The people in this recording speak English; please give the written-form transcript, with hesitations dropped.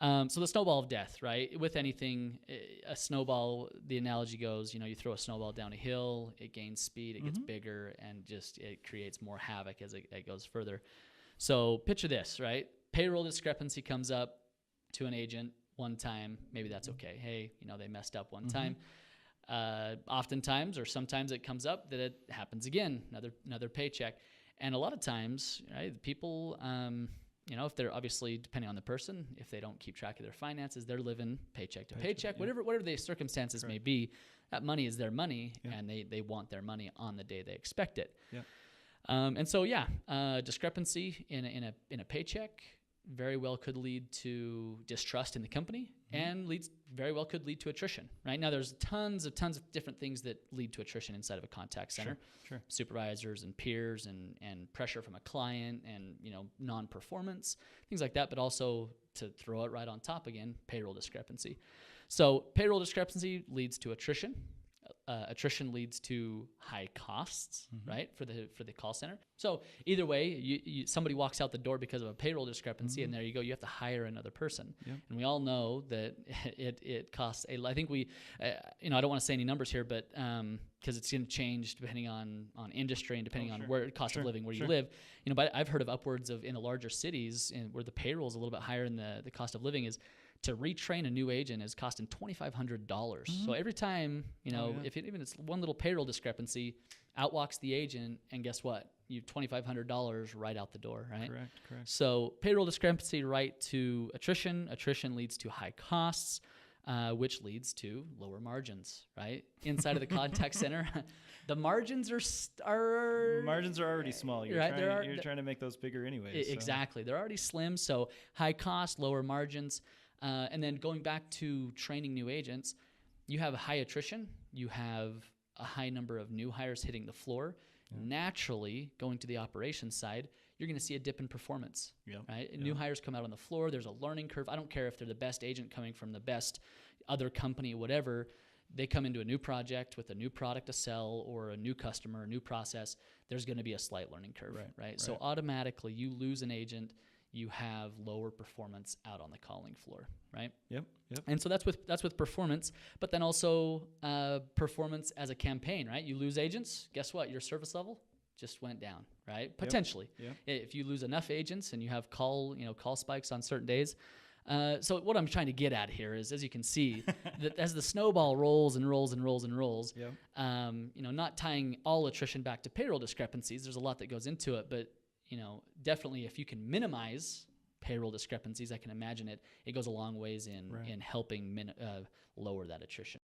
So the snowball of death, right? With anything, a snowball, the analogy goes, you throw a snowball down a hill, it gains speed, it gets bigger, and it creates more havoc as it goes further. So picture this, right? Payroll discrepancy comes up to an agent one time. Maybe that's okay. Hey, they messed up one time. Oftentimes, or sometimes it comes up that it happens again, another paycheck. And a lot of times, right, people, if they're obviously, depending on the person, if they don't keep track of their finances, they're living paycheck to paycheck, whatever the circumstances may be. That money is their money, and they want their money on the day they expect it. And so, discrepancy in a paycheck very well could lead to distrust in the company, and very well could lead to attrition. Right now, there's tons of different things that lead to attrition inside of a contact center. Sure. Supervisors and peers and pressure from a client and non-performance, things like that. But also, to throw it right on top again, payroll discrepancy. So payroll discrepancy leads to attrition. Attrition leads to high costs, right, for the call center. So either way, somebody walks out the door because of a payroll discrepancy, and there you go. You have to hire another person, and we all know that it costs. I think I don't want to say any numbers here, but because it's going to change depending on industry and depending on where cost of living where you live. But I've heard of upwards of in the larger cities where the payroll is a little bit higher than the cost of living is. To retrain a new agent is costing $2,500. So every time, if even it's one little payroll discrepancy, out walks the agent, and guess what? You have $2,500 right out the door, right? Correct. So payroll discrepancy right to attrition. Attrition leads to high costs, which leads to lower margins, right? Inside of the contact center, the margins are already small. You're trying to make those bigger anyways. Exactly. They're already slim. So high cost, lower margins. And then going back to training new agents, you have high attrition. You have a high number of new hires hitting the floor. Naturally, going to the operations side, you're going to see a dip in performance. Right? New hires come out on the floor. There's a learning curve. I don't care if they're the best agent coming from the best other company, whatever. They come into a new project with a new product to sell or a new customer, a new process. There's going to be a slight learning curve. Right? So automatically, you lose an agent. You have lower performance out on the calling floor, right? Yep. And so that's with performance, but then also performance as a campaign, right? You lose agents, guess what? Your service level just went down, right? Potentially. If you lose enough agents and you have call spikes on certain days. So what I'm trying to get at here is, as you can see, that as the snowball rolls and rolls and rolls and rolls, not tying all attrition back to payroll discrepancies. There's a lot that goes into it, but definitely if you can minimize payroll discrepancies, I can imagine it goes a long ways in helping lower that attrition.